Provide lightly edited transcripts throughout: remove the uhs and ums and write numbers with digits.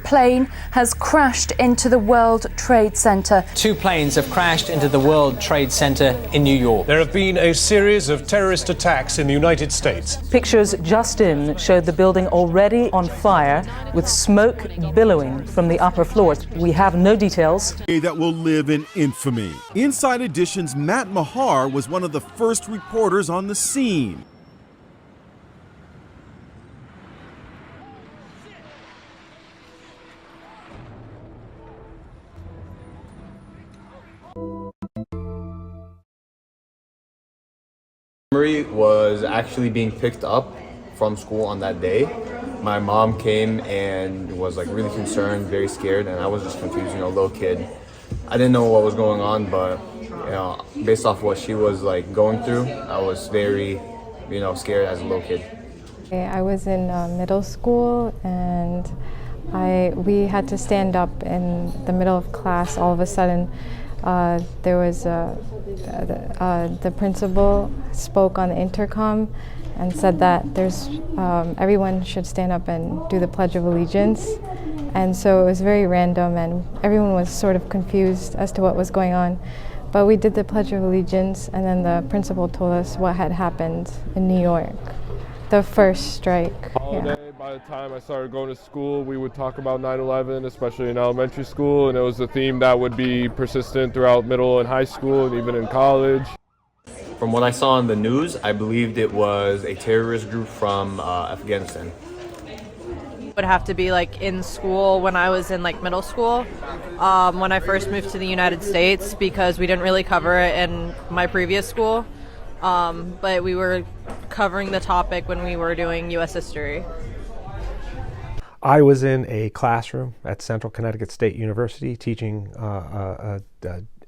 plane has crashed into the World Trade Center. Two planes have crashed into the World Trade Center in New York. There have been a series of terrorist attacks in the United States. Pictures just in showed the building already on fire, with smoke billowing from the upper floors. We have no details. That will live in infamy. Inside Edition's Matt Mahar was one of the first reporters on the scene. Memory was actually being picked up from school on that day. My mom came and was like really concerned, very scared, and I was just confused, little kid. I didn't know what was going on, but based off what she was like going through, I was very, scared as a little kid. I was in middle school, and we had to stand up in the middle of class. All of a sudden, there was the principal spoke on the intercom and said that everyone should stand up and do the Pledge of Allegiance. And so it was very random, and everyone was sort of confused as to what was going on. But we did the Pledge of Allegiance, and then the principal told us what had happened in New York, the first strike. Yeah. By the time I started going to school, we would talk about 9/11, especially in elementary school, and it was a theme that would be persistent throughout middle and high school and even in college. From what I saw on the news, I believed it was a terrorist group from Afghanistan. Would have to be like in school when I was in like middle school, when I first moved to the United States, because we didn't really cover it in my previous school, but we were covering the topic when we were doing U.S. history. I was in a classroom at Central Connecticut State University teaching an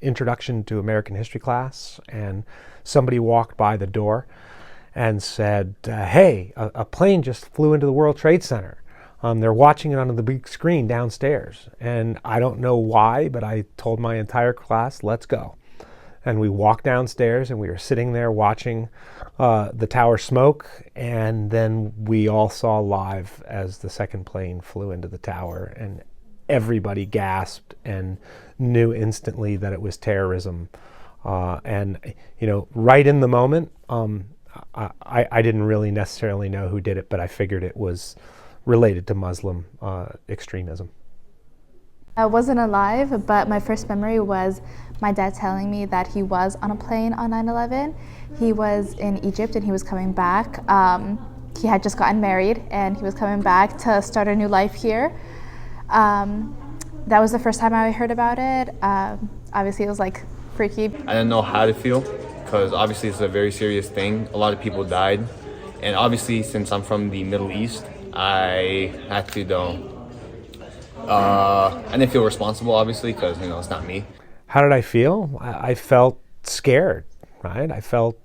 introduction to American history class, and somebody walked by the door and said, hey, a plane just flew into the World Trade Center. They're watching it on the big screen downstairs. And I don't know why, but I told my entire class, let's go. And we walked downstairs, and we were sitting there watching the tower smoke, and then we all saw live as the second plane flew into the tower, and everybody gasped and knew instantly that it was terrorism. And right in the moment, I didn't really necessarily know who did it, but I figured it was related to Muslim extremism. I wasn't alive, but my first memory was my dad telling me that he was on a plane on 9/11. He was in Egypt and he was coming back. He had just gotten married and he was coming back to start a new life here. That was the first time I heard about it. Obviously it was like freaky. I didn't know how to feel, because obviously it's a very serious thing. A lot of people died. And obviously, since I'm from the Middle East, I had to I didn't feel responsible, obviously, because it's not me. How did I feel? I felt scared, right? I felt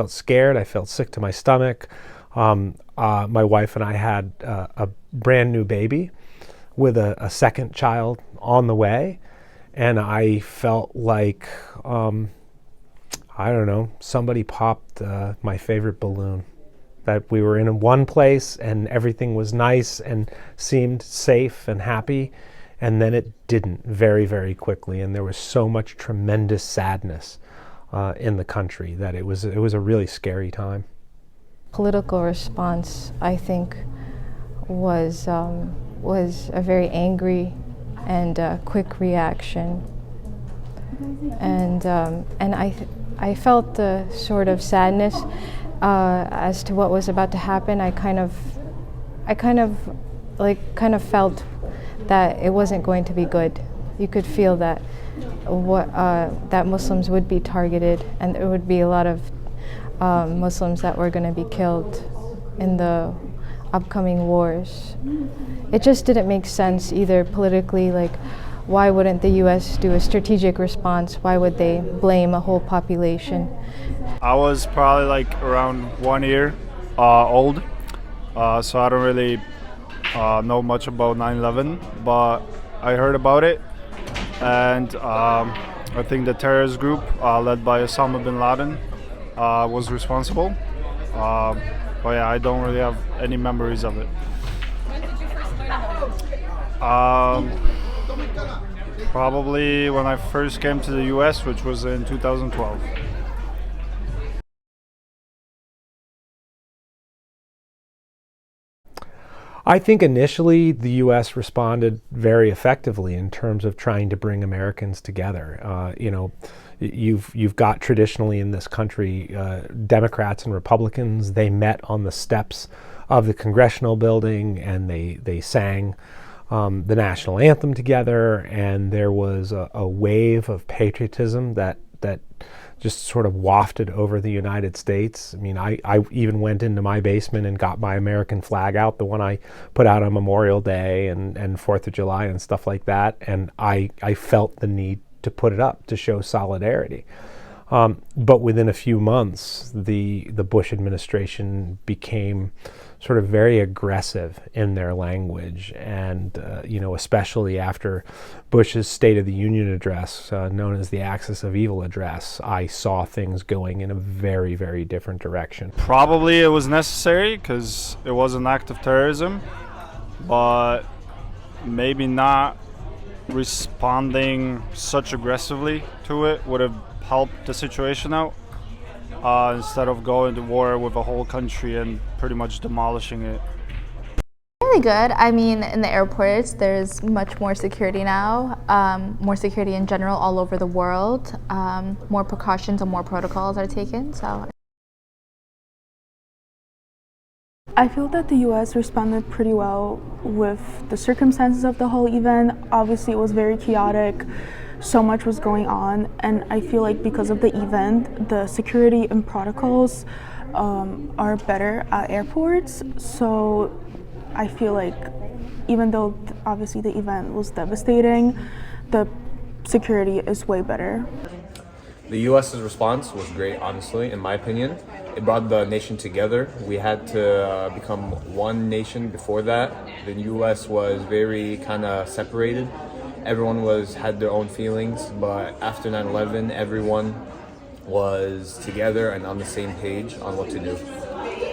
scared. I felt sick to my stomach. My wife and I had a brand new baby with a second child on the way, and I felt like somebody popped my favorite balloon. That we were in one place and everything was nice and seemed safe and happy, and then it didn't very, very quickly, and there was so much tremendous sadness in the country that it was a really scary time. Political response, I think, was a very angry and quick reaction, and I felt the sort of sadness as to what was about to happen. I kind of felt that it wasn't going to be good. You could feel that that Muslims would be targeted, and there would be a lot of Muslims that were going to be killed in the upcoming wars. It just didn't make sense either politically. Like, why wouldn't the U.S. do a strategic response? Why would they blame a whole population? I was probably like around 1 year old, so I don't really know much about 9/11, but I heard about it, and I think the terrorist group led by Osama bin Laden was responsible. But yeah, I don't really have any memories of it. Probably when I first came to the US, which was in 2012. I think initially the U.S. responded very effectively in terms of trying to bring Americans together. You've got traditionally in this country Democrats and Republicans. They met on the steps of the Congressional building and they sang the national anthem together, and there was a wave of patriotism that just sort of wafted over the United States. I mean, I even went into my basement and got my American flag out, the one I put out on Memorial Day and 4th of July and stuff like that, and I felt the need to put it up to show solidarity. But within a few months, the Bush administration became sort of very aggressive in their language, and especially after Bush's State of the Union address, known as the Axis of Evil address, I saw things going in a very, very different direction. Probably it was necessary because it was an act of terrorism, but maybe not responding such aggressively to it would have helped the situation out. Instead of going to war with a whole country and pretty much demolishing it. Really good. I mean, in the airports, there's much more security now, more security in general all over the world. More precautions and more protocols are taken. So I feel that the U.S. responded pretty well with the circumstances of the whole event. Obviously, it was very chaotic. So much was going on, and I feel like because of the event, the security and protocols are better at airports. So I feel like even though obviously the event was devastating, the security is way better. The U.S.'s response was great, honestly, in my opinion. It brought the nation together. We had to become one nation before that. The U.S. was very kind of separated. Everyone had their own feelings, but after 9/11, everyone was together and on the same page on what to do.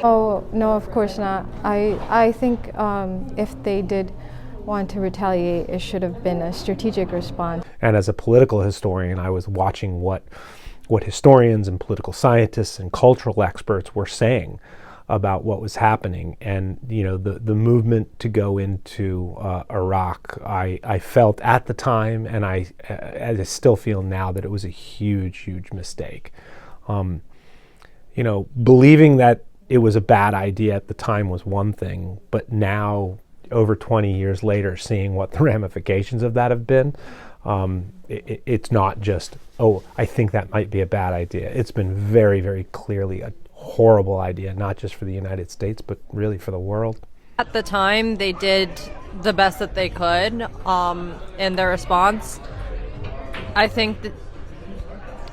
Oh, no, of course not. I think if they did want to retaliate, it should have been a strategic response. And as a political historian, I was watching what historians and political scientists and cultural experts were saying about what was happening, and the movement to go into Iraq, I felt at the time, and I still feel now, that it was a huge mistake. Believing that it was a bad idea at the time was one thing, but now, over 20 years later, seeing what the ramifications of that have been, it's not just, oh, I think that might be a bad idea. It's been very, very clearly a horrible idea, not just for the United States, but really for the world. At the time, they did the best that they could in their response. I think that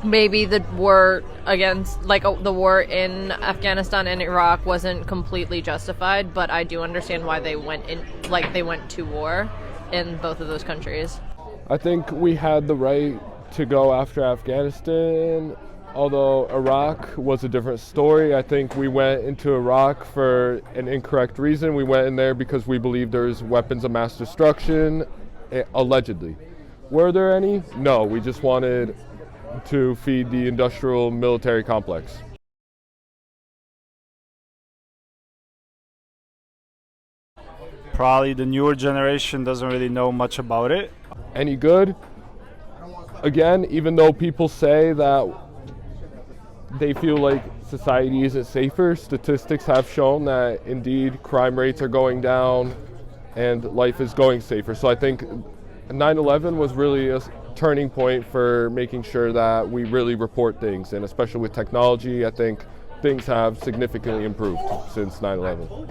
maybe the war the war in Afghanistan and Iraq wasn't completely justified, but I do understand why they went to war in both of those countries. I think we had the right to go after Afghanistan. Although Iraq was a different story. I think we went into Iraq for an incorrect reason. We went in there because we believed there's weapons of mass destruction, allegedly. Were there any? No, we just wanted to feed the industrial military complex. Probably the newer generation doesn't really know much about it. Any good? Again, even though people say that they feel like society isn't safer, statistics have shown that indeed crime rates are going down and life is going safer. So I think 9/11 was really a turning point for making sure that we really report things, and especially with technology, I think things have significantly improved since 9/11.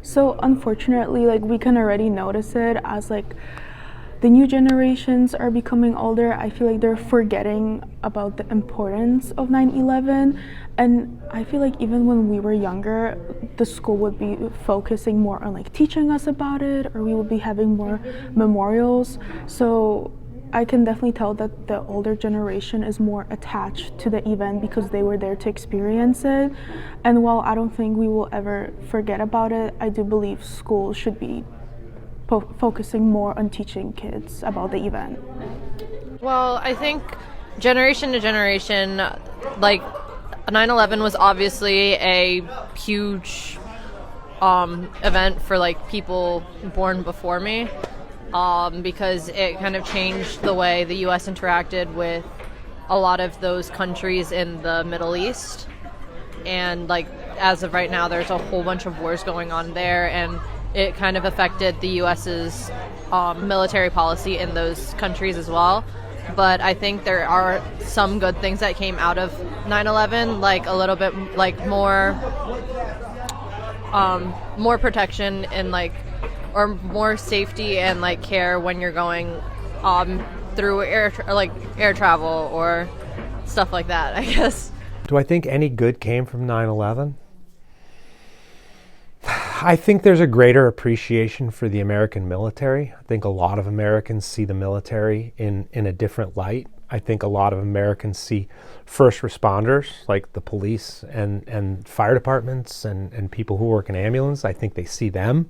So unfortunately, we can already notice it as the new generations are becoming older. I feel like they're forgetting about the importance of 9/11, and I feel like even when we were younger, the school would be focusing more on teaching us about it, or we would be having more memorials. So I can definitely tell that the older generation is more attached to the event because they were there to experience it. And while I don't think we will ever forget about it, I do believe schools should be focusing more on teaching kids about the event? Well, I think generation to generation, like 9/11 was obviously a huge event for like people born before me, because it kind of changed the way the U.S. interacted with a lot of those countries in the Middle East. And like as of right now, there's a whole bunch of wars going on there, and it kind of affected the U.S.'s military policy in those countries as well. But I think there are some good things that came out of 9/11, like a little bit like more protection and like, or more safety and like care when you're going through air travel or stuff like that, I guess. Do I think any good came from 9/11? I think there's a greater appreciation for the American military. I think a lot of Americans see the military in a different light. I think a lot of Americans see first responders, like the police and fire departments and people who work in ambulance. I think they see them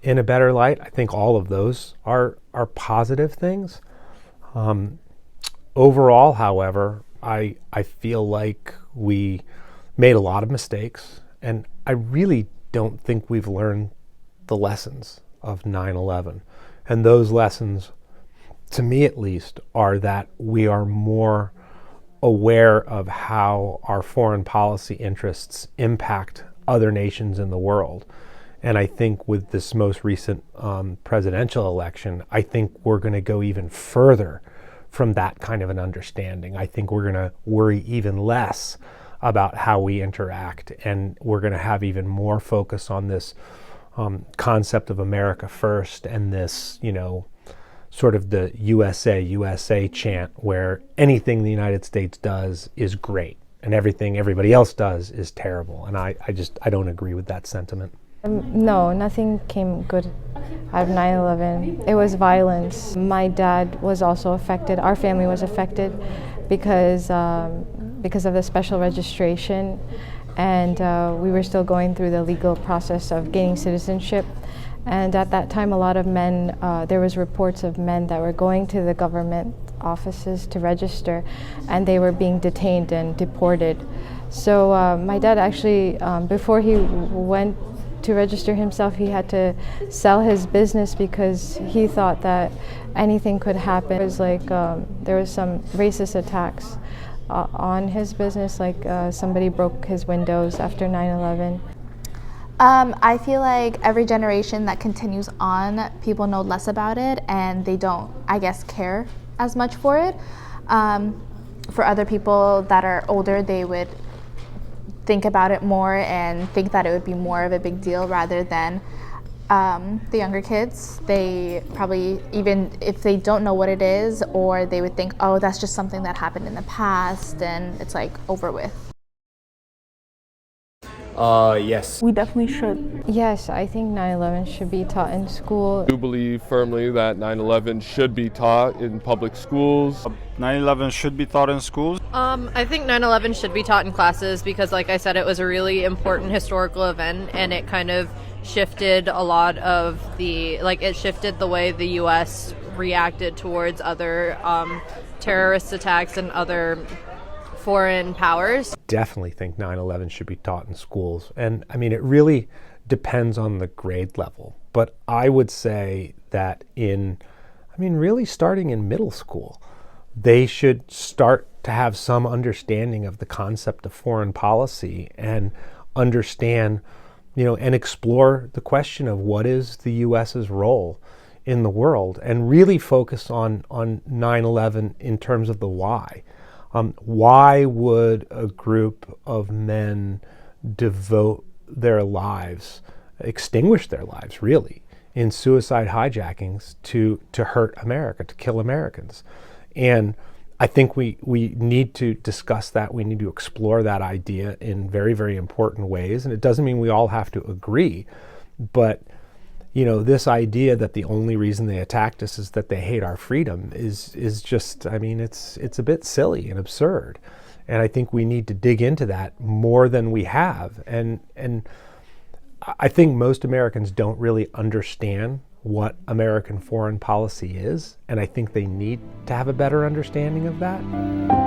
in a better light. I think all of those are positive things. Overall, however, I feel like we made a lot of mistakes, and I really don't think we've learned the lessons of 9/11. And those lessons, to me at least, are that we are more aware of how our foreign policy interests impact other nations in the world. And I think with this most recent presidential election, I think we're going to go even further from that kind of an understanding. I think we're going to worry even less about how we interact, and we're going to have even more focus on this concept of America first, and this, sort of the USA chant, where anything the United States does is great and everything everybody else does is terrible. And I don't agree with that sentiment. No, nothing came good out of 9/11. It was violence. My dad was also affected. Our family was affected because of the special registration, and we were still going through the legal process of gaining citizenship. And at that time, a lot of men, there was reports of men that were going to the government offices to register, and they were being detained and deported. So my dad actually, before he went to register himself, he had to sell his business because he thought that anything could happen. It was like there was some racist attacks on his business, like somebody broke his windows after 9/11. I feel like every generation that continues on, people know less about it and they don't, I guess, care as much for it. For other people that are older, they would think about it more and think that it would be more of a big deal rather than the younger kids. They probably, even if they don't know what it is, or they would think, oh, that's just something that happened in the past and it's like over with. Yes. We definitely should. Yes, I think 9/11 should be taught in school. I do believe firmly that 9/11 should be taught in public schools. 9/11 should be taught in schools. I think 9/11 should be taught in classes because, like I said, it was a really important historical event, and it kind of shifted a lot of it shifted the way the U.S. reacted towards other terrorist attacks and other foreign powers. Definitely think 9/11 should be taught in schools. And I mean, it really depends on the grade level. But I would say that really starting in middle school, they should start to have some understanding of the concept of foreign policy and understand, and explore the question of what is the U.S.'s role in the world, and really focus on 9/11 in terms of the why. Why would a group of men devote their lives, extinguish their lives really, in suicide hijackings to hurt America, to kill Americans? And I think we need to discuss that. We need to explore that idea in very, very important ways. And it doesn't mean we all have to agree, but this idea that the only reason they attacked us is that they hate our freedom is just, it's a bit silly and absurd. And I think we need to dig into that more than we have. And I think most Americans don't really understand what American foreign policy is, and I think they need to have a better understanding of that.